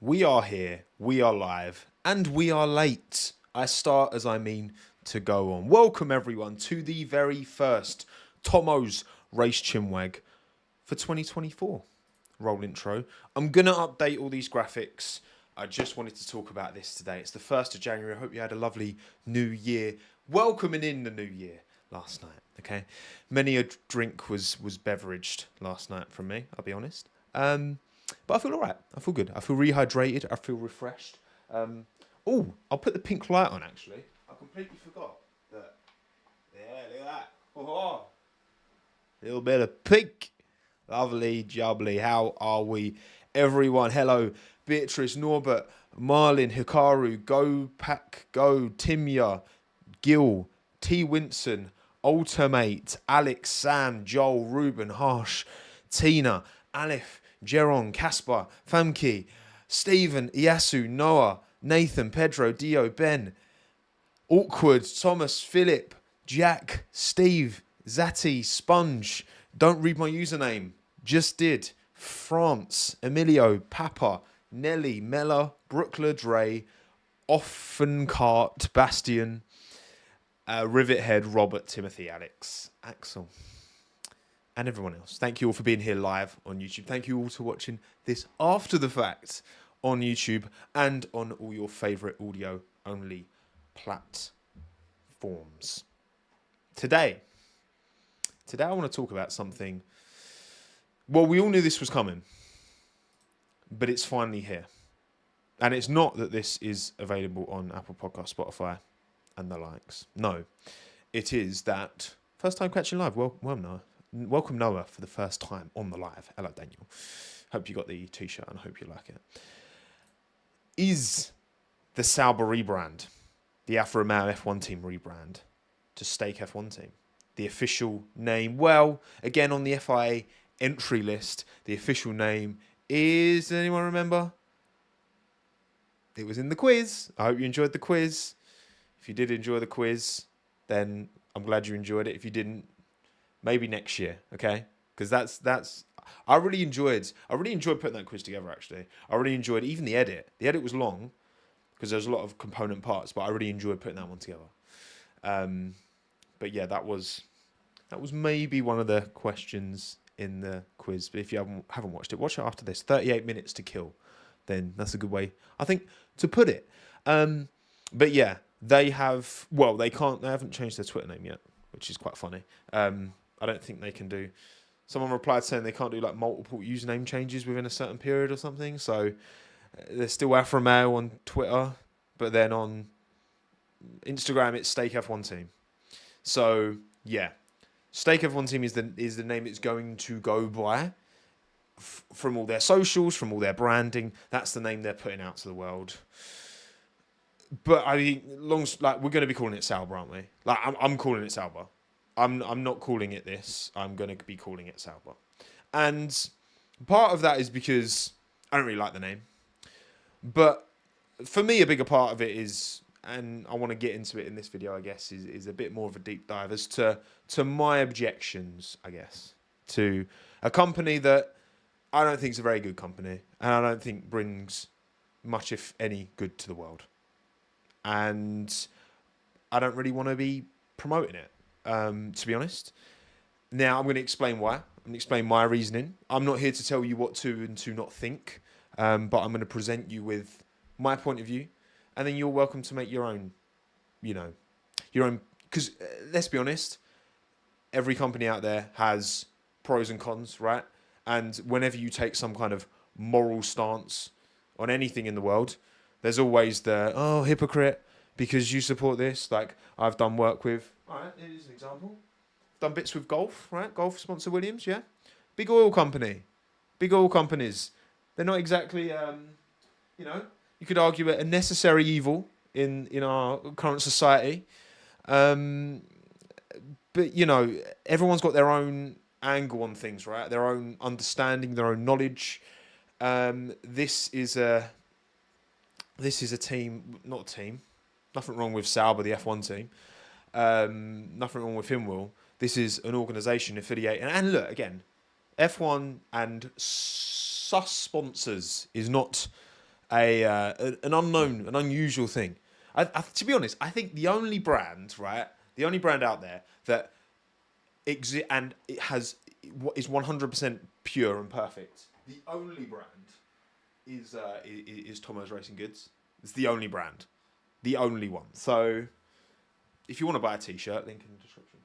We are here, we are live, and we are late. I start as I mean to go on. Welcome everyone to the very first Tommo's Race Chinwag for 2024. Roll intro. I'm going to update all these graphics. I just wanted to talk about this today. It's the 1st of January. I hope you had a lovely new year. Welcoming in the new year last night, okay? Many a drink was beveraged last night from me, I'll be honest. But I feel all right. I feel good. I feel rehydrated. I feel refreshed. Oh, I'll put the pink light on, actually. I completely forgot. Look. Yeah, look at that. Oh, little bit of pink. Lovely, jubbly. How are we, everyone? Hello, Beatrice, Norbert, Marlin, Hikaru, Go Pack, Go, Timya, Gil, T. Winson, Ultimate, Alex, Sam, Joel, Ruben, Harsh, Tina, Aleph, Jeron, Caspar, Famke, Stephen, Iasu, Noah, Nathan, Pedro, Dio, Ben, Awkward, Thomas, Philip, Jack, Steve, Zati, Sponge, don't read my username, just did, France, Emilio, Papa, Nelly, Mella, Brookler, Dre, Offencart, Bastian, Rivethead, Robert, Timothy, Alex, Axel, and everyone else. Thank you all for being here live on YouTube. Thank you all for watching this after the fact on YouTube and on all your favourite audio-only platforms. Today I want to talk about something. Well, we all knew this was coming, but it's finally here. And it's not that this is available on Apple Podcasts, Spotify, and the likes. No, it is that first time catching live. Welcome Noah for the first time on the live. Hello, Daniel. Hope you got the t-shirt and I hope you like it. Is the Sauber rebrand, the Alfa Romeo F1 team rebrand to Stake F1 team, the official name? Well, again, on the FIA entry list, the official name is, does anyone remember? It was in the quiz. I hope you enjoyed the quiz. If you did enjoy the quiz, then I'm glad you enjoyed it. If you didn't, maybe next year, okay? Because that's I really enjoyed putting that quiz together, actually. I really enjoyed even the edit. The edit was long because there's a lot of component parts, but I really enjoyed putting that one together. But yeah, that was maybe one of the questions in the quiz. But if you haven't watched it, watch it after this. 38 minutes to kill. Then that's a good way, I think, to put it. But yeah, they haven't changed their Twitter name yet, which is quite funny. I don't think they can do. Someone replied saying they can't do like multiple username changes within a certain period or something. So they're still Alfa Romeo on Twitter, but then on Instagram it's Stake F1 Team. So yeah, Stake F1 Team is the name it's going to go by from all their socials, from all their branding. That's the name they're putting out to the world. But I mean, we're going to be calling it Salber, aren't we? Like I'm calling it Salber. I'm not calling it this. I'm going to be calling it Sauber. And part of that is because I don't really like the name. But for me, a bigger part of it is, and I want to get into it in this video, I guess, is a bit more of a deep dive as to my objections, I guess, to a company that I don't think is a very good company. And I don't think brings much, if any, good to the world. And I don't really want to be promoting it. To be honest. Now, I'm going to explain why. I'm going to explain my reasoning. I'm not here to tell you what to and to not think, but I'm going to present you with my point of view, and then you're welcome to make your own, because let's be honest, every company out there has pros and cons, right? And whenever you take some kind of moral stance on anything in the world, there's always the, hypocrite, because you support this. Like, I've done work with, all right, here's an example. Done bits with golf, right? Golf sponsor Williams, yeah? Big oil company. Big oil companies. They're not exactly, you could argue a necessary evil in our current society. But, everyone's got their own angle on things, right? Their own understanding, their own knowledge. This is a team, not a team. Nothing wrong with Sauber, the F1 team. Nothing wrong with him, Will. This is an organisation affiliated. And look, again, F1 and sus sponsors is not an unknown, an unusual thing. To be honest, I think the only brand, right, the only brand out there that and it is 100% pure and perfect. The only brand is Tommo's Racing Goods. It's the only brand, the only one. So if you want to buy a T-shirt, link in the description.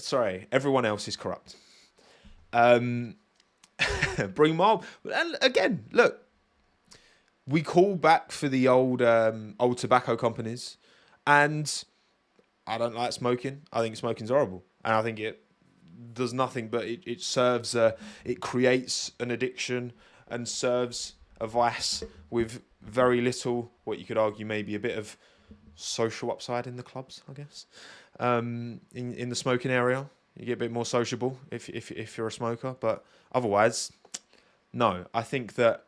Sorry, everyone else is corrupt. Bring Marl, and again, look, we call back for the old tobacco companies, and I don't like smoking. I think smoking's horrible, and I think it does nothing but it serves it creates an addiction and serves a vice with very little, what you could argue maybe a bit of social upside in the clubs, I guess. In the smoking area, you get a bit more sociable if you're a smoker, but otherwise, no. I think that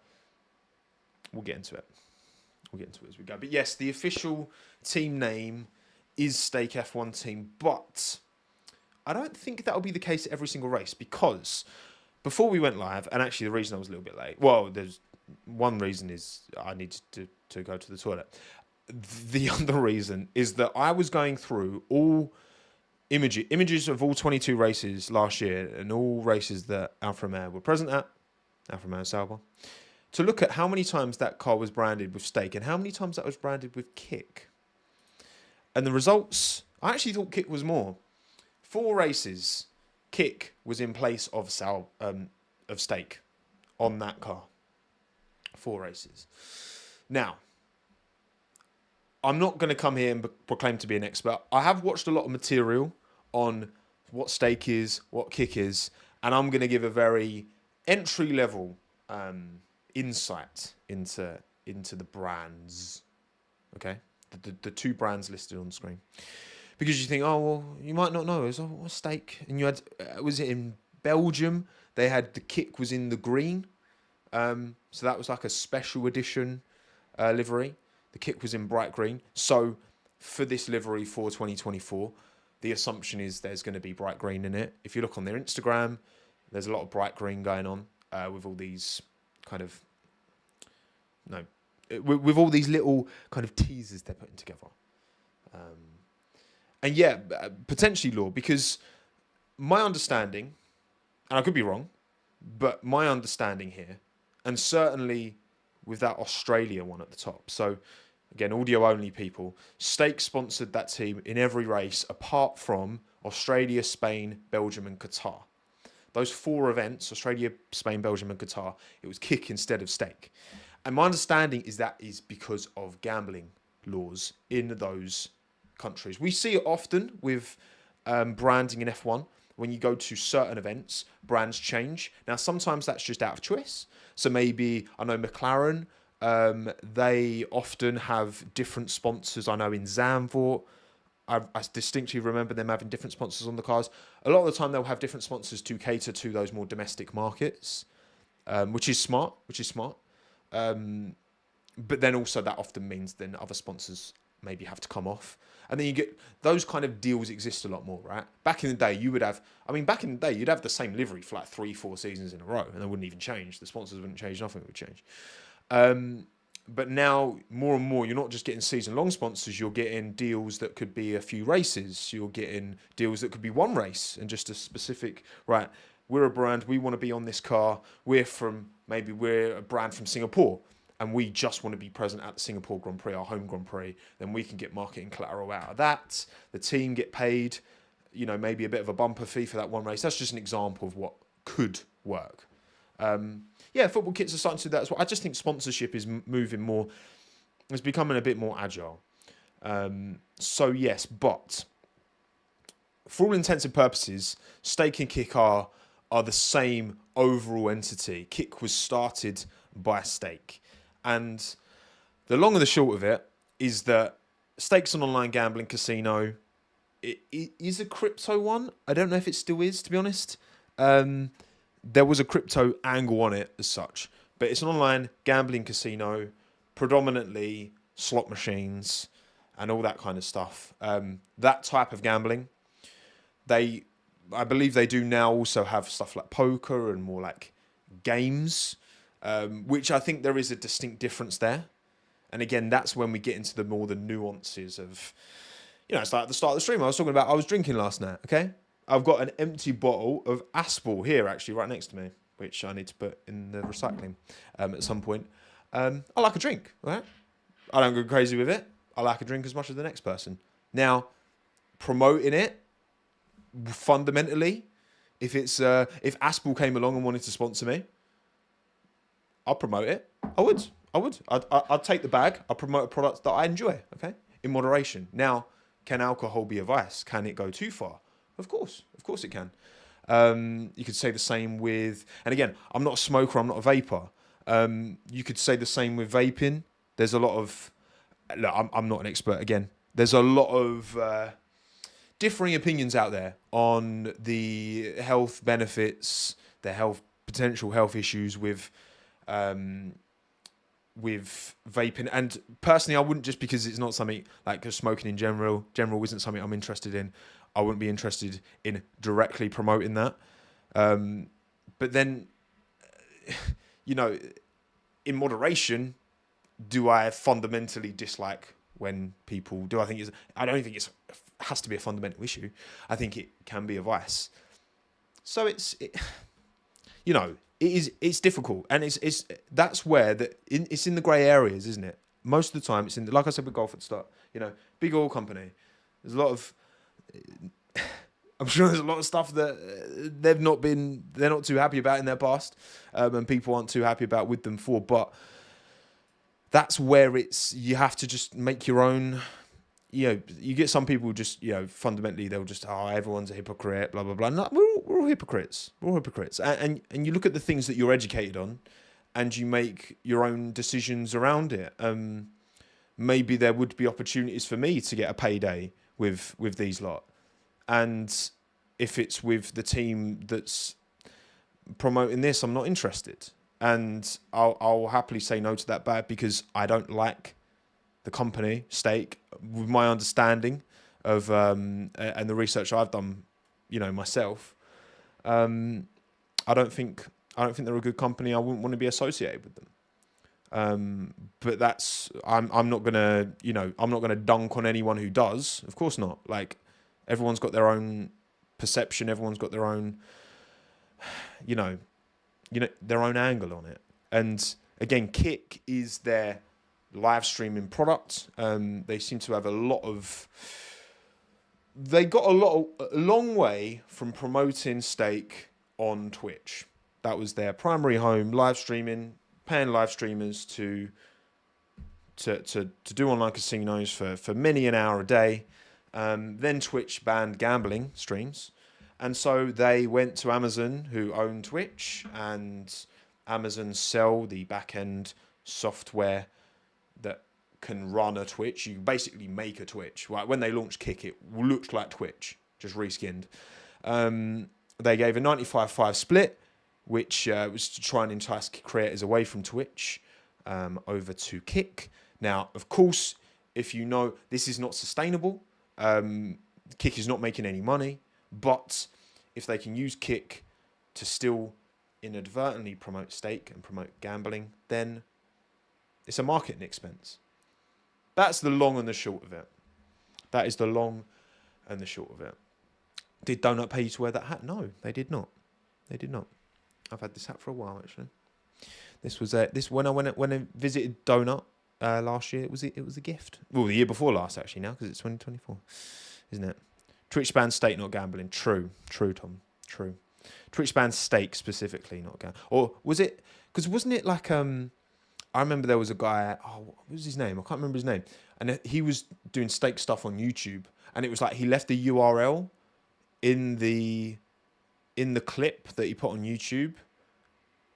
we'll get into it. We'll get into it as we go. But yes, the official team name is Stake F1 Team, but I don't think that'll be the case at every single race, because before we went live, and actually the reason I was a little bit late, well, there's one reason is I needed to go to the toilet. The other reason is that I was going through all images of all 22 races last year and all races that Alfa Romeo were present at, Alfa Romeo Sauber, to look at how many times that car was branded with Stake and how many times that was branded with Kick. And the results, I actually thought Kick was more. 4 races, Kick was in place of Stake on that car. 4 races. Now, I'm not going to come here and proclaim to be an expert. I have watched a lot of material on what Stake is, what Kick is, and I'm going to give a very entry-level insight into the brands. Okay? The 2 brands listed on the screen. Because you think, oh, well, you might not know. What's Stake? And you had, was it in Belgium? They had the Kick was in the green. So that was like a special edition livery. The Kick was in bright green. So for this livery for 2024, the assumption is there's going to be bright green in it. If you look on their Instagram, there's a lot of bright green going on with all these kind of, with all these little kind of teasers they're putting together. And yeah, potentially law, because my understanding, and I could be wrong, but my understanding here, and certainly with that Australia one at the top. So again, audio only people, Stake sponsored that team in every race apart from Australia, Spain, Belgium and Qatar. Those 4 events, Australia, Spain, Belgium and Qatar, it was Kick instead of Stake. And my understanding is that is because of gambling laws in those countries. We see it often with branding in F1. When you go to certain events, brands change. Now, sometimes that's just out of choice. So maybe, I know McLaren, they often have different sponsors. I know in Zandvoort, I distinctly remember them having different sponsors on the cars. A lot of the time, they'll have different sponsors to cater to those more domestic markets, which is smart. But then also that often means then other sponsors maybe have to come off. And then you get those kind of deals exist a lot more, right? Back in the day, you'd have the same livery for like 3-4 seasons in a row, and they wouldn't even change. The sponsors wouldn't change, nothing would change. But now, more and more, you're not just getting season-long sponsors, you're getting deals that could be a few races. You're getting deals that could be 1 race and just a specific, right, we're a brand, we want to be on this car, we're a brand from Singapore, and we just want to be present at the Singapore Grand Prix, our home Grand Prix, then we can get marketing collateral out of that. The team get paid, maybe a bit of a bumper fee for that 1 race. That's just an example of what could work. Football kits are starting to do that as well. I just think sponsorship is moving more, it's becoming a bit more agile. So yes, but for all intents and purposes, Stake and Kick are the same overall entity. Kick was started by Stake. And the long and the short of it is that Stake's an online gambling casino. It is a crypto one. I don't know if it still is, to be honest. There was a crypto angle on it as such. But it's an online gambling casino, predominantly slot machines and all that kind of stuff. That type of gambling. I believe they do now also have stuff like poker and more like games. which I think there is a distinct difference there. And again, that's when we get into the nuances of, it's like at the start of the stream I was talking about, I was drinking last night, okay? I've got an empty bottle of Aspal here, actually, right next to me, which I need to put in the recycling at some point. I like a drink, right? I don't go crazy with it. I like a drink as much as the next person. Now, promoting it, fundamentally, if Aspal came along and wanted to sponsor me, I'll promote it. I would. I'd take the bag. I'll promote a product that I enjoy, okay? In moderation. Now, can alcohol be a vice? Can it go too far? Of course it can. You could say the same with, and again, I'm not a smoker, I'm not a vapor. You could say the same with vaping. There's a lot of, look, I'm not an expert again. There's a lot of differing opinions out there on the health benefits, the potential health issues with vaping. And personally, I wouldn't, just because it's not something like smoking in general isn't something I'm interested in. I wouldn't be interested in directly promoting that. But then, in moderation, do I fundamentally dislike when people do? I don't think it has to be a fundamental issue. I think it can be a vice. So it's difficult, and that's where it's in the grey areas, isn't it? Most of the time, it's in like I said with golf at the start. Big oil company. There's a lot of. I'm sure there's a lot of stuff that they're not too happy about in their past, and people aren't too happy about with them for. But that's where you have to just make your own. You get some people just, fundamentally they'll just, everyone's a hypocrite, blah blah blah. No, we're all hypocrites. We're all hypocrites, and you look at the things that you're educated on, and you make your own decisions around it. Maybe there would be opportunities for me to get a payday with these lot. And if it's with the team that's promoting this, I'm not interested. And I'll happily say no to that bad, because I don't like the company stake. With my understanding of and the research I've done, myself, I don't think they're a good company. I wouldn't want to be associated with them. But that's I'm not gonna dunk on anyone who does. Of course not. Like, everyone's got their own perception. Everyone's got their own, their own angle on it. And again, Kick is their live streaming product. They seem to have a long way from promoting stake on Twitch. That was their primary home, live streaming, paying live streamers to do online casinos for many an hour a day. Then Twitch banned gambling streams. And so they went to Amazon, who own Twitch, and Amazon sell the back-end software that can run a Twitch. You basically make a Twitch. Right? When they launched Kick, it looked like Twitch, just reskinned. They gave a 95-5 split, which was to try and entice creators away from Twitch over to Kick. Now, of course, if you know, this is not sustainable. Kick is not making any money, but if they can use Kick to still inadvertently promote stake and promote gambling, then it's a marketing expense. That's the long and the short of it. That is the long and the short of it. Did Donut pay you to wear that hat? No, they did not. They did not. I've had this hat for a while, actually. This was when I visited Donut last year. It was a gift. Well, the year before last, actually, now, because it's 2024, isn't it? Twitch bans stake, not gambling. True, Tom. True. Twitch bans stake specifically, not gambling. Or was it? Because wasn't it like I remember there was a guy. Oh, what was his name? I can't remember his name. And he was doing stake stuff on YouTube, and it was like he left the URL in the clip that he put on YouTube,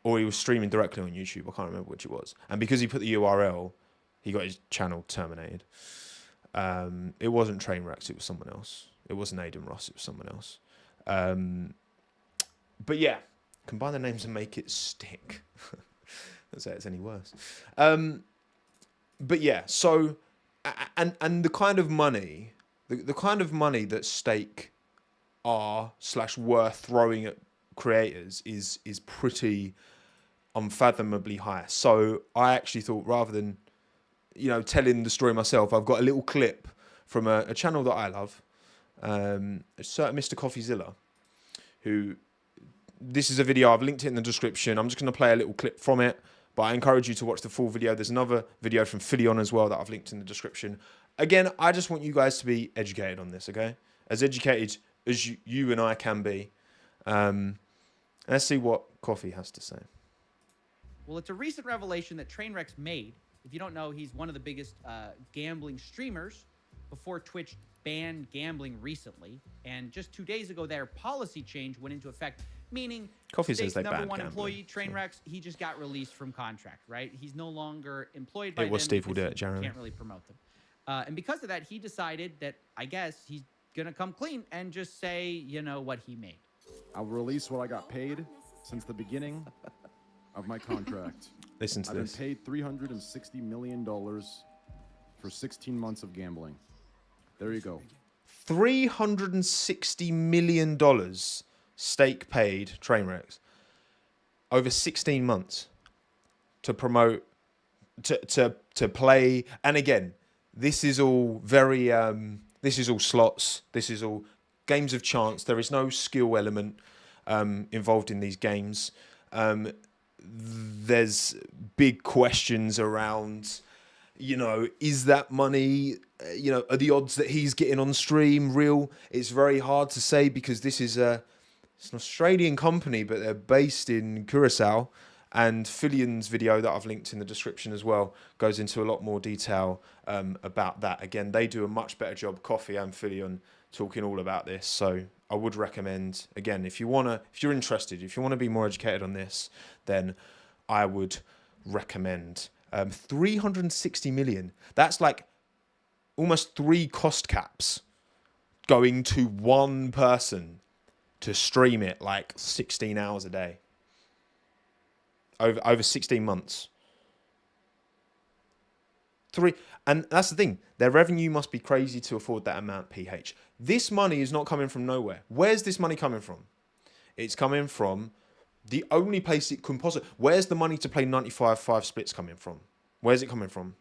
or he was streaming directly on YouTube. I can't remember which it was. And because he put the URL, he got his channel terminated. It wasn't Trainwrecks, it was someone else. It wasn't Aidan Ross, it was someone else. But yeah, combine the names and make it stick. Don't say it's any worse. But yeah, so and the kind of money, the kind of money that stake are / were throwing at creators is pretty unfathomably high. So I actually thought, rather than, telling the story myself, I've got a little clip from a channel that I love, a certain Mr. Coffeezilla, who, this is a video, I've linked it in the description. I'm just going to play a little clip from it, but I encourage you to watch the full video. There's another video from Filion as well that I've linked in the description. Again, I just want you guys to be educated on this, okay? As educated as you and I can be. Let's see what Coffee has to say. Well, it's a recent revelation that Trainwreck's made. If you don't know, he's one of the biggest gambling streamers before Twitch banned gambling recently. And just 2 days ago, their policy change went into effect, meaning Coffee says they number banned one gambling, employee, Trainwreck's, he just got released from contract, right? He's no longer employed by them. It was Steve will do it, You Jared. can't really promote them. And because of that, he decided that, I guess, he's going to come clean and just say, what he made. I'll release what I got paid since the beginning of my contract. Listen to this. I've been paid $360 million for 16 months of gambling. There you go. $360 million stake paid Trainwrecks over 16 months to promote, to play. And again, this is all very, this is all slots. This is all games of chance. There is no skill element involved in these games. There's big questions around, is that money, are the odds that he's getting on stream real? It's very hard to say because this is it's an Australian company, but they're based in Curacao. And Filion's video that I've linked in the description as well goes into a lot more detail about that. Again, they do a much better job, Coffee and Filion, talking all about this. So I would recommend, again, if you're interested, if you want to be more educated on this, then I would recommend 360 million. That's like almost 3 cost caps going to one person to stream it like 16 hours a day. Over 16 months. And that's the thing. Their revenue must be crazy to afford that amount, PH. This money is not coming from nowhere. Where's this money coming from? It's coming from the only place it can possibly... Where's the money to play 95-5 splits coming from? Where's it coming from?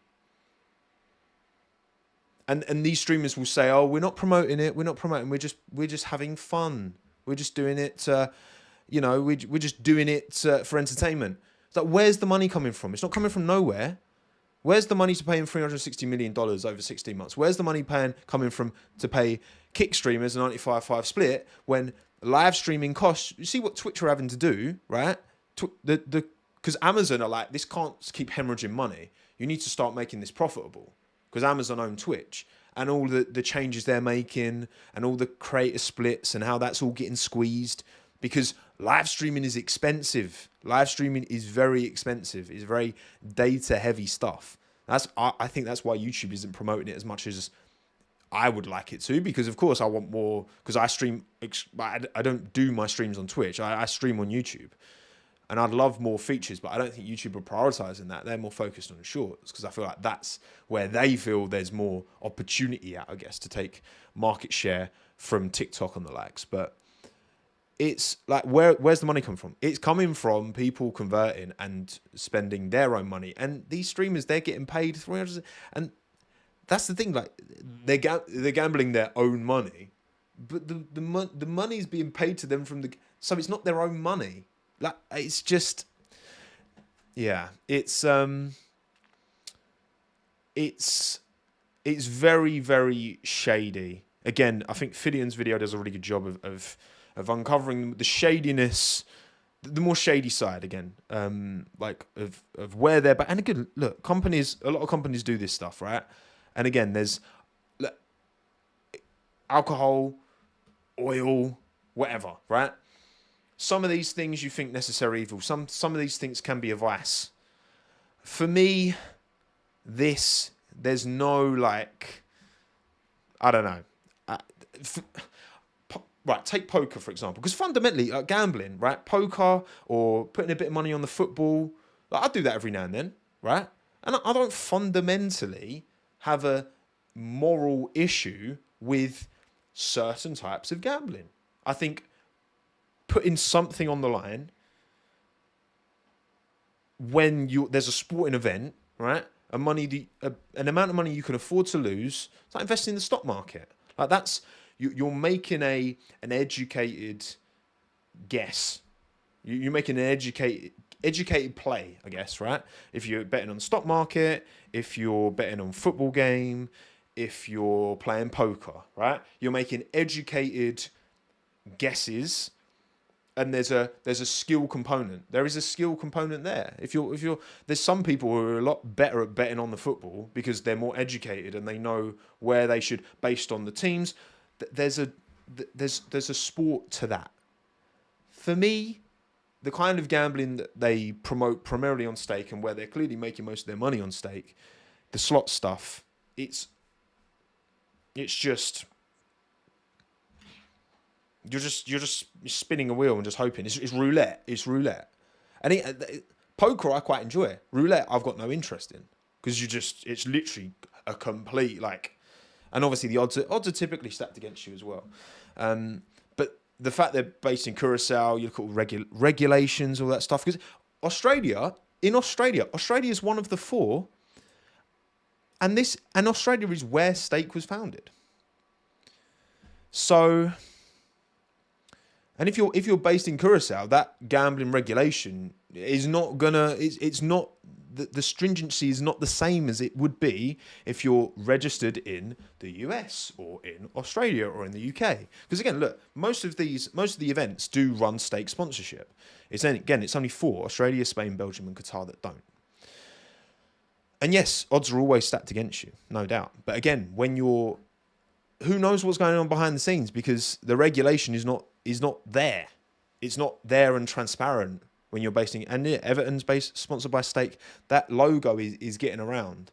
And these streamers will say, oh, we're not promoting it. We're not promoting. We're just having fun. We're just doing it... we're just doing it for entertainment. It's like, where's the money coming from? It's not coming from nowhere. Where's the money to pay him $360 million over 16 months? Where's the money coming from to pay kick streamers a 95-5 split when live streaming costs? You see what Twitch are having to do, right? Because Amazon are like, this can't keep hemorrhaging money. You need to start making this profitable because Amazon own Twitch. And all the changes they're making and all the creator splits and how that's all getting squeezed. Because live streaming is expensive. Live streaming is very expensive. It's very data-heavy stuff. I think that's why YouTube isn't promoting it as much as I would like it to. Because, of course, I want more... Because I stream... I don't do my streams on Twitch. I stream on YouTube. And I'd love more features, but I don't think YouTube are prioritizing that. They're more focused on shorts because I feel like that's where they feel there's more opportunity at, I guess, to take market share from TikTok and the likes. But... it's like, where's the money come from? It's coming from people converting and spending their own money. And these streamers, they're getting paid 300. And that's the thing, like, they're gambling their own money. But the money's being paid to them from the... So it's not their own money. Like, it's just... Yeah, it's very, very shady. Again, I think Filion's video does a really good job of uncovering the shadiness, the more shady side again, like of where they're... And again, look, a lot of companies do this stuff, right? And again, there's alcohol, oil, whatever, right? Some of these things you think necessary evil. Some of these things can be a vice. For me, there's no, like, I don't know. Right, take poker, for example. Because fundamentally, gambling, right? Poker or putting a bit of money on the football. Like, I do that every now and then, right? And I don't fundamentally have a moral issue with certain types of gambling. I think putting something on the line there's a sporting event, right? An amount of money you can afford to lose. It's like investing in the stock market. Like you're making an educated guess. You're making an educated play, I guess, right? If you're betting on the stock market, if you're betting on football game, if you're playing poker, right? You're making educated guesses, and there's a skill component. There is a skill component there. There's some people who are a lot better at betting on the football because they're more educated and they know where they should, based on the teams. There's a sport to that. For me, the kind of gambling that they promote primarily on stake and where they're clearly making most of their money on stake, the slot stuff, it's just you're just spinning a wheel and just hoping. It's roulette. It's roulette. And poker I quite enjoy. Roulette I've got no interest in because it's literally a complete and obviously the odds are typically stacked against you as well. But the fact they're based in Curacao, you look at regulations, all that stuff. Because Australia is one of the four, and Australia is where stake was founded. So, and if you're based in Curacao, that gambling regulation is not gonna. It's not the stringency is not the same as it would be if you're registered in the US or in Australia or in the UK. Because again, look, most of the events do run stake sponsorship. It's only 4: Australia, Spain, Belgium, and Qatar that don't. And yes, odds are always stacked against you, no doubt. But again, who knows what's going on behind the scenes, because the regulation is not there. It's not there and transparent. When you're basing, and yeah, Everton's sponsored by Stake, that logo is getting around,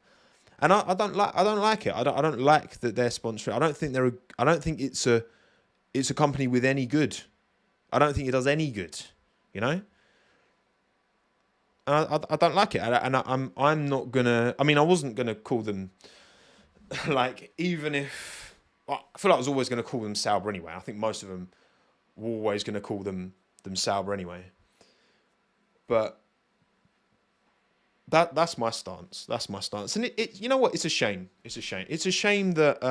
and I don't like it. I don't like that they're sponsoring. I don't think it's a company with any good. I don't think it does any good, you know. And I don't like it, and I'm not gonna. I mean, I wasn't gonna call them even if I feel like I was always gonna call them Sauber anyway. I think most of them were always gonna call them Sauber anyway. But that's my stance. That's my stance. And it you know what? It's a shame. It's a shame that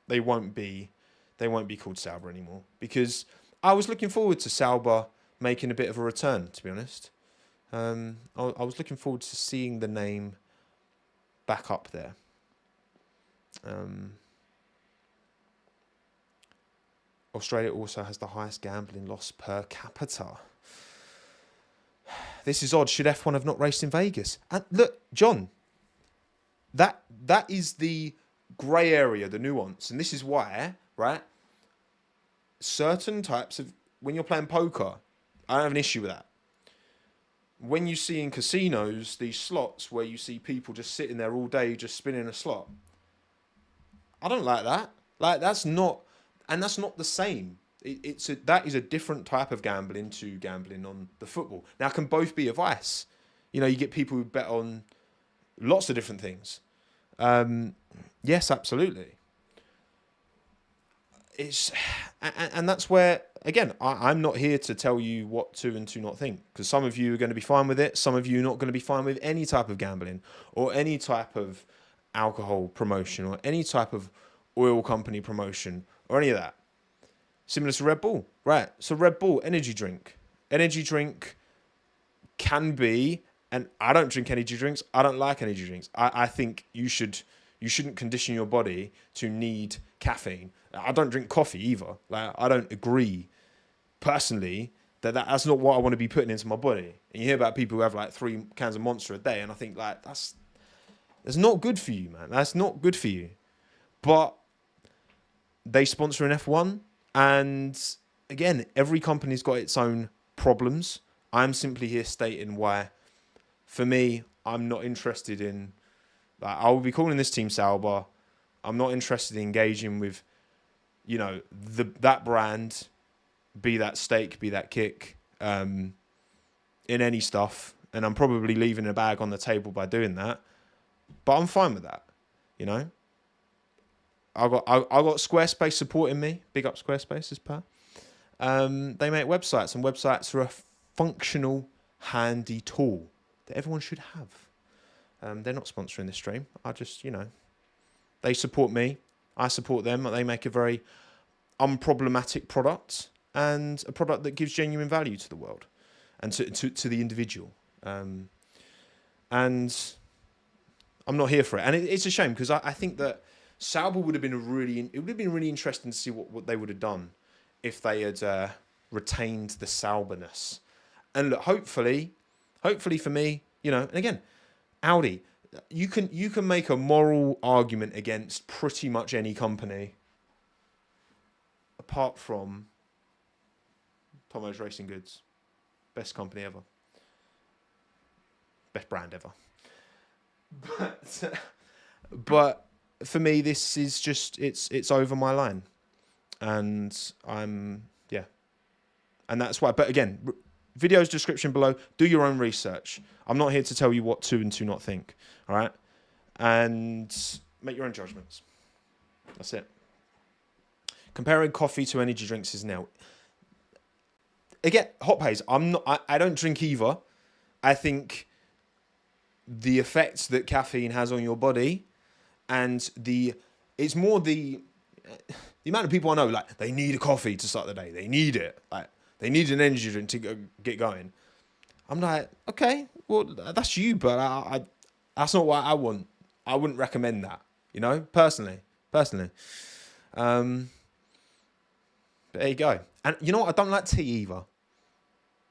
they won't be called Sauber anymore, because I was looking forward to Salber making a bit of a return, to be honest. I was looking forward to seeing the name back up there. Australia also has the highest gambling loss per capita. This is odd. Should F1 have not raced in Vegas? And look, John, that is the grey area, the nuance. And this is why, right? Certain types of, when you're playing poker, I don't have an issue with that. When you see in casinos, these slots where you see people just sitting there all day just spinning a slot, I don't like that. That's not the same. That is a different type of gambling to gambling on the football. Now, can both be a vice? You know, you get people who bet on lots of different things. Yes, absolutely. And that's where, again, I'm not here to tell you what to and to not think, because some of you are going to be fine with it. Some of you are not going to be fine with any type of gambling or any type of alcohol promotion or any type of oil company promotion or any of that. Similar to Red Bull, right? So Red Bull, energy drink can be, and I don't drink energy drinks. I don't like energy drinks. I think you shouldn't condition your body to need caffeine. I don't drink coffee either. I don't agree personally that's not what I want to be putting into my body. And you hear about people who have 3 cans of Monster a day, and I think that's not good for you, man. That's not good for you. But they sponsor an F1. And again, every company's got its own problems. I'm simply here stating why, for me, I'm not interested in, I will be calling this team Sauber. I'm not interested in engaging with, that brand, be that Stake, be that Kick, in any stuff. And I'm probably leaving a bag on the table by doing that. But I'm fine with that, you know. I got Squarespace supporting me. Big up Squarespace as per. They make websites, and websites are a functional, handy tool. that everyone should have. They're not sponsoring this stream. I just, they support me. I support them. They make a very unproblematic product and a product that gives genuine value to the world and to the individual. And I'm not here for it. And it's a shame because I think that Sauber would have been really interesting to see what they would have done if they had retained the Sauberness. And look, hopefully for me, and again, Audi, you can make a moral argument against pretty much any company apart from Tommo's Racing Goods. Best company ever. Best brand ever. But for me, this is just, it's over my line. And and that's why. But again, video's description below. Do your own research. I'm not here to tell you what to and to not think. All right? And make your own judgments. That's it. Comparing coffee to energy drinks is now. Again, hot pays. I don't drink either. I think the effects that caffeine has on your body, and it's more the amount of people I know, like, they need a coffee to start the day. They need it. Like, they need an energy drink to get going. I'm like, okay, well, that's you, but I that's not what I want. I wouldn't recommend that, personally. But there you go. And you know what? I don't like tea either.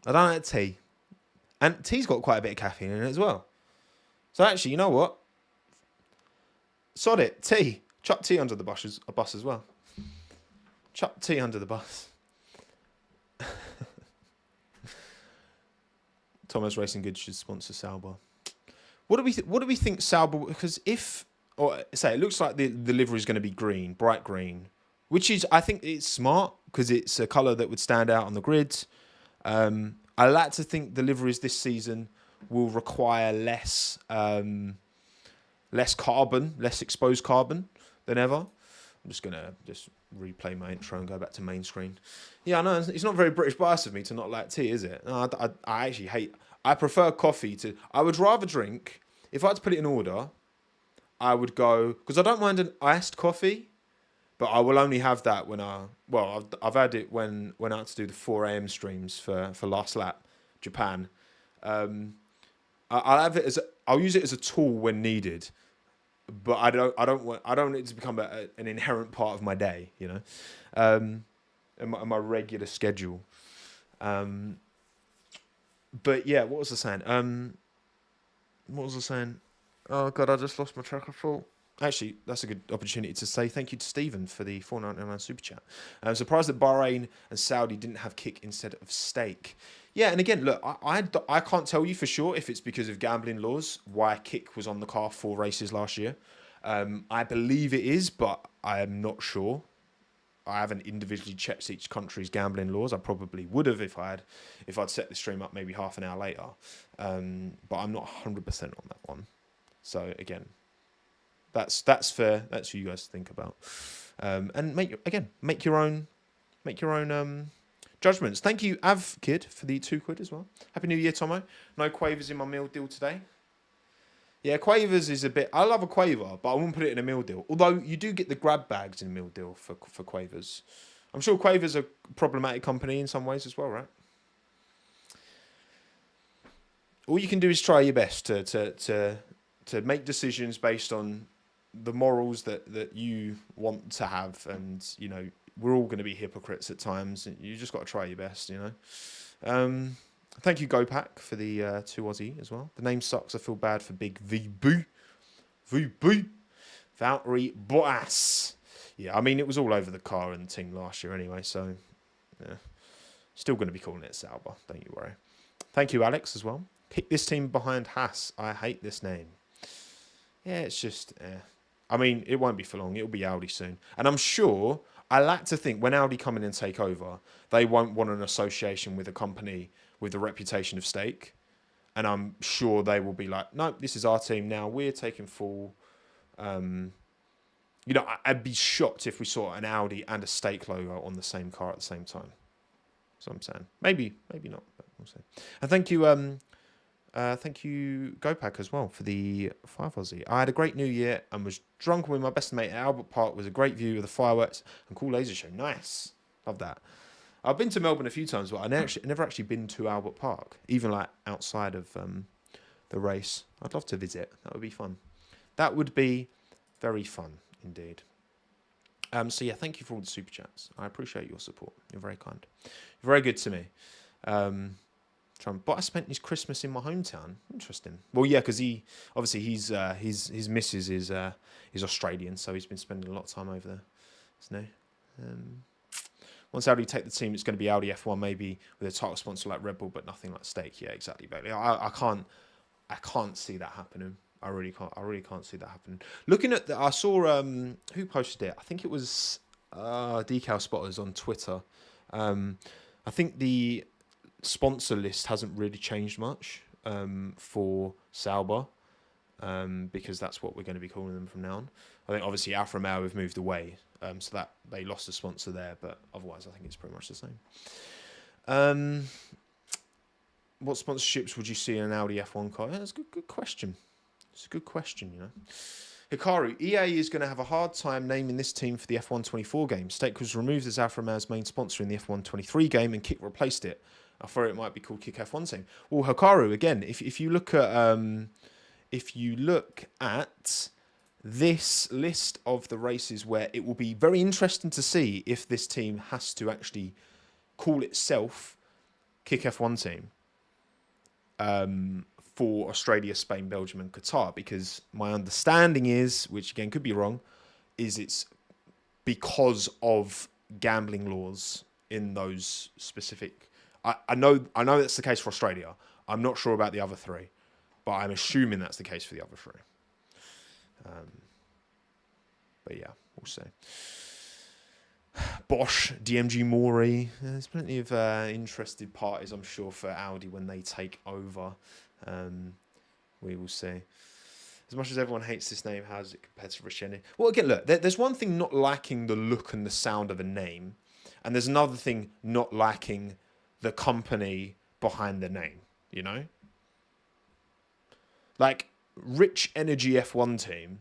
I don't like tea. And tea's got quite a bit of caffeine in it as well. So actually, you know what? Sod it. Tea. Chuck tea under the bus as well. Chuck tea under the bus. Tommo's Racing Goods should sponsor Salber. What do we think Sauber? Because it looks like the livery is going to be green, bright green, which is, I think it's smart because it's a colour that would stand out on the grid. I like to think the liveries this season will require less carbon, less exposed carbon than ever. I'm just going to replay my intro and go back to main screen. Yeah, I know, it's not very British bias of me to not like tea, is it? No, I actually I prefer coffee to... I would rather drink... If I had to put it in order, I would go... Because I don't mind an iced coffee, but I will only have that when I've had it when I had to do the 4 a.m. streams for Last Lap, Japan. I'll use it as a tool when needed, but I don't want it to become an inherent part of my day, and my regular schedule. But yeah, what was I saying? Oh God, I just lost my track of thought. Actually, that's a good opportunity to say thank you to Stephen for the $4.99 super chat. I'm surprised that Bahrain and Saudi didn't have kick instead of steak. Yeah, and again, look, I can't tell you for sure if it's because of gambling laws why kick was on the car 4 races last year. I believe it is, but I am not sure. I haven't individually checked each country's gambling laws. I probably would have if I'd set the stream up maybe half an hour later. But I'm not 100% on that one. So again, that's for you guys to think about. And make your own judgments. Thank you, Av Kid, for the £2 as well. Happy New Year, Tommo. No quavers in my meal deal today. Yeah, quavers is a bit... I love a quaver, but I wouldn't put it in a meal deal. Although you do get the grab bags in a meal deal for quavers. I'm sure quavers are a problematic company in some ways as well, right? All you can do is try your best to make decisions based on the morals that you want to have. And, we're all going to be hypocrites at times. You just got to try your best, Thank you, GoPack, for the 2 Aussie as well. The name sucks. I feel bad for Big VB. Valtteri Bottas. Yeah, I mean, it was all over the car and the team last year anyway, so yeah. Still going to be calling it Sauber. Don't you worry. Thank you, Alex, as well. Pick this team behind Haas. I hate this name. Yeah, it's just... I mean, it won't be for long. It'll be Audi soon. And I'm sure... I like to think when Audi come in and take over, they won't want an association with a company with the reputation of steak. And I'm sure they will be like, no, this is our team now. We're taking full... I'd be shocked if we saw an Audi and a steak logo on the same car at the same time. That's what I'm saying. Maybe not, but we'll see. And thank you, Thank you, Gopak, as well, for the 5 Aussie. I had a great New Year and was drunk with my best mate at Albert Park. It was a great view of the fireworks and cool laser show. Nice. Love that. I've been to Melbourne a few times, but I never actually been to Albert Park, even like outside of the race. I'd love to visit. That would be fun. That would be very fun indeed. So yeah, thank you for all the super chats. I appreciate your support. You're very kind. You're very good to me. But I spent his Christmas in my hometown. Interesting. Well, yeah, because his missus is Australian, so he's been spending a lot of time over there. Isn't he? Once Audi take the team, it's going to be Audi F1, maybe with a title sponsor like Red Bull, but nothing like stake. Yeah, exactly. But I can't see that happening. I really can't see that happening. Looking at I saw who posted it. I think it was Decal Spotters on Twitter. I think the sponsor list hasn't really changed much for Sauber, because that's what we're going to be calling them from now on. I think obviously Alfa Romeo have moved away, so that they lost a sponsor there, but otherwise I think it's pretty much the same. What sponsorships would you see in an Audi F1 car? Yeah, that's a good question. It's a good question, you know. Hikaru, EA is going to have a hard time naming this team for the F1 24 game. Stake was removed as Alfa Romeo's main sponsor in the F1 23 game, and Kick replaced it. I thought it might be called Kick F1 team. Well, Hikaru, again, if you look at this list of the races where it will be very interesting to see if this team has to actually call itself Kick F1 team for Australia, Spain, Belgium and Qatar, because my understanding is, which again could be wrong, is it's because of gambling laws in those specific... I know that's the case for Australia. I'm not sure about the other three, but I'm assuming that's the case for the other three. But yeah, we'll see. Bosch, DMG Mori. There's plenty of interested parties, I'm sure, for Audi when they take over. We will see. As much as everyone hates this name, how does it compare to Richeni? Well, again, look, there's one thing not liking the look and the sound of a name, and there's another thing not liking the company behind the name, you know? Like, Rich Energy F1 team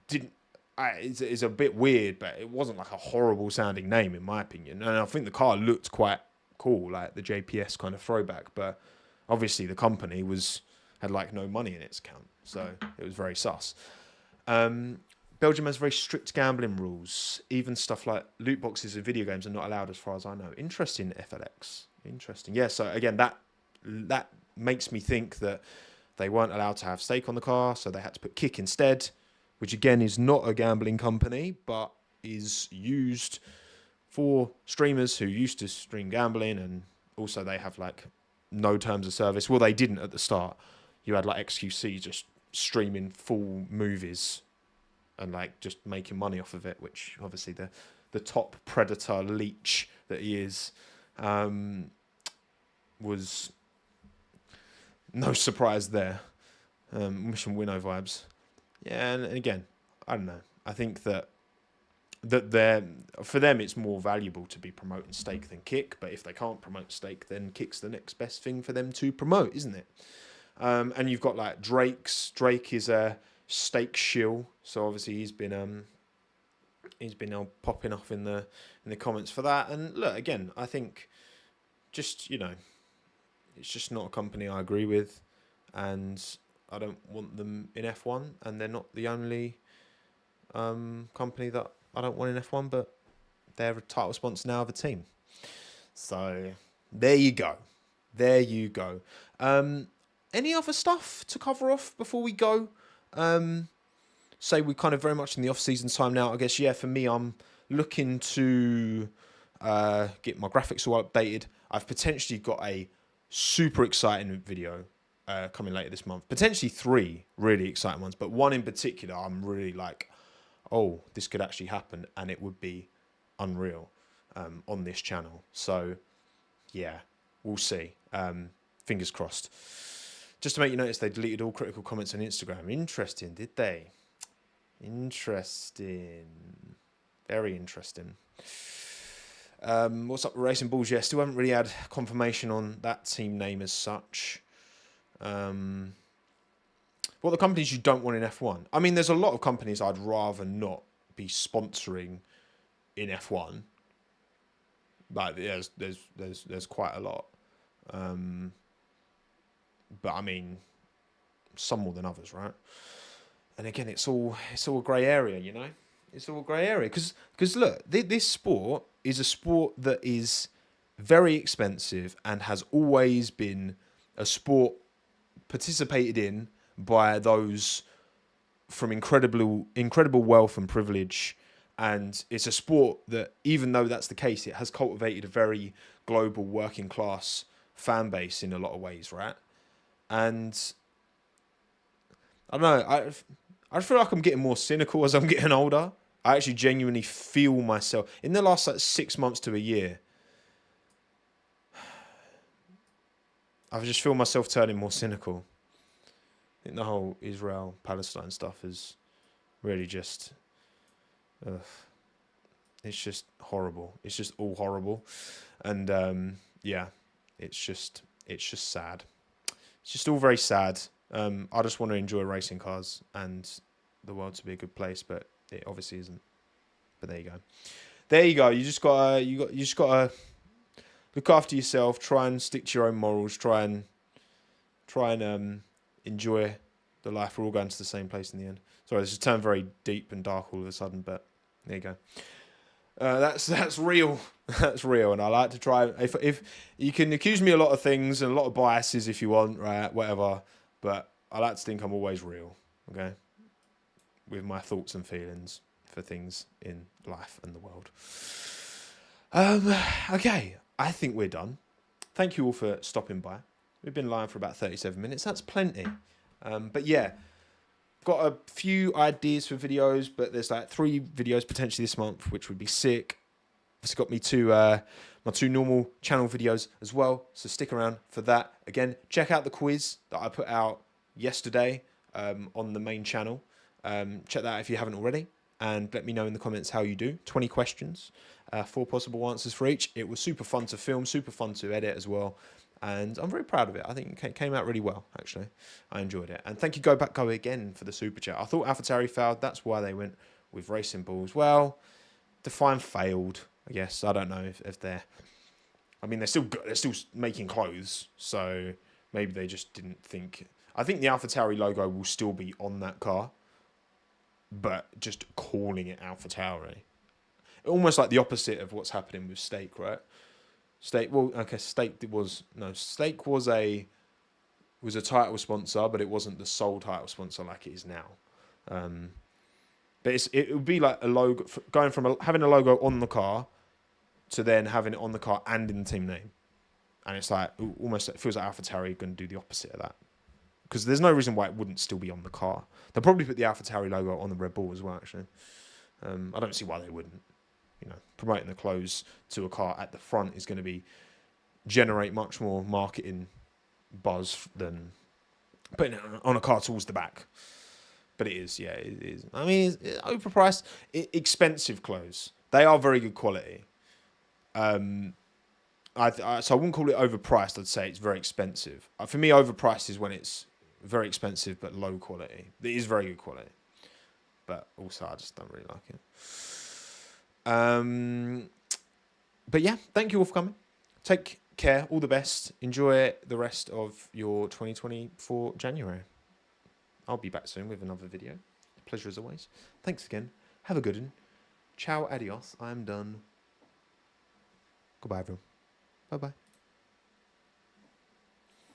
didn't... It's a bit weird, but it wasn't like a horrible sounding name, in my opinion. And I think the car looked quite cool, like the JPS kind of throwback, but obviously the company had like no money in its account, so it was very sus. Belgium has very strict gambling rules. Even stuff like loot boxes in video games are not allowed, as far as I know. Interesting, FLX. Interesting. Yeah, so again, that makes me think that they weren't allowed to have stake on the car, so they had to put Kick instead, which again is not a gambling company, but is used for streamers who used to stream gambling, and also they have like no terms of service. Well, they didn't at the start. You had like XQC just streaming full movies and like just making money off of it, which obviously the top predator leech that he is, was no surprise there. Mission Winnow vibes. Yeah, and again, I don't know. I think that for them it's more valuable to be promoting stake than Kick, but if they can't promote stake, then Kick's the next best thing for them to promote, isn't it? And you've got like Drake is a stake shill, so obviously he's been popping off in the comments for that. And look, again, I think just, you know, it's just not a company I agree with, and I don't want them in F1, and they're not the only company that I don't want in F1, but they're a title sponsor now of a team. So there you go. Any other stuff to cover off before we go? Say we're kind of very much in the off-season time now. I guess, yeah, for me, I'm looking to get my graphics all updated. I've potentially got a super exciting video coming later this month. Potentially 3 really exciting ones, but one in particular I'm really like, oh, this could actually happen, and it would be unreal on this channel. So, yeah, we'll see. Fingers crossed. Just to make you notice, they deleted all critical comments on Instagram. Interesting, did they? Interesting. Very interesting. What's up with Racing Bulls? Yeah, still haven't really had confirmation on that team name as such. What are the companies you don't want in F1? I mean, there's a lot of companies I'd rather not be sponsoring in F1. Like there's quite a lot. But I mean, some more than others, right? And again, it's all a grey area, you know. It's all a grey area because look, this sport is a sport that is very expensive and has always been a sport participated in by those from incredible wealth and privilege. And it's a sport that, even though that's the case, it has cultivated a very global working class fan base in a lot of ways, right? And I don't know, I feel like I'm getting more cynical as I'm getting older. I actually genuinely feel myself in the last like 6 months to a year. I just feel myself turning more cynical. I think the whole Israel-Palestine stuff is really just, it's just horrible. It's just all horrible, and yeah, it's just sad. It's just all very sad. I just want to enjoy racing cars and the world to be a good place, but it obviously isn't. But there you go. There you go. You just gotta look after yourself. Try and stick to your own morals. Try and enjoy the life. We're all going to the same place in the end. Sorry, this has turned very deep and dark all of a sudden, but there you go. That's real. That's real, and I like to try. If you can accuse me a lot of things and a lot of biases if you want, right? Whatever. But I like to think I'm always real. Okay, with my thoughts and feelings for things in life and the world. Okay, I think we're done. Thank you all for stopping by. We've been live for about 37 minutes. That's plenty. But yeah, got a few ideas for videos, but there's like 3 videos potentially this month, which would be sick. It's got me my 2 normal channel videos as well, so stick around for that. Again, check out the quiz that I put out yesterday on the main channel. Check that out if you haven't already, and let me know in the comments how you do. 20 questions, 4 possible answers for each. It was super fun to film, super fun to edit as well, and I'm very proud of it. I think it came out really well, actually. I enjoyed it. And thank you, Go again, for the super chat. I thought AlphaTauri failed. That's why they went with Racing Bulls. Well, Define failed, I guess. I don't know if they're... I mean, they're still making clothes, so maybe they just didn't think... I think the AlphaTauri logo will still be on that car, but just calling it AlphaTauri. Almost like the opposite of what's happening with Stake, right? Stake was a title sponsor, but it wasn't the sole title sponsor like it is now. But it would be like a logo, going from having a logo on the car to then having it on the car and in the team name. And it's like, almost it feels like AlphaTauri are going to do the opposite of that. Because there's no reason why it wouldn't still be on the car. They'll probably put the AlphaTauri logo on the Red Bull as well, actually. I don't see why they wouldn't. You know, promoting the clothes to a car at the front is going to generate much more marketing buzz than putting it on a car towards the back. But it is. I mean, it's overpriced, expensive clothes. They are very good quality. So I wouldn't call it overpriced. I'd say it's very expensive. For me, overpriced is when it's very expensive but low quality. It is very good quality, but also I just don't really like it. But yeah, thank you all for coming. Take care. All the best. Enjoy the rest of your 2024 January. I'll be back soon with another video. Pleasure as always. Thanks again. Have a good one. Ciao, adios. I'm done. Goodbye, everyone. Bye-bye.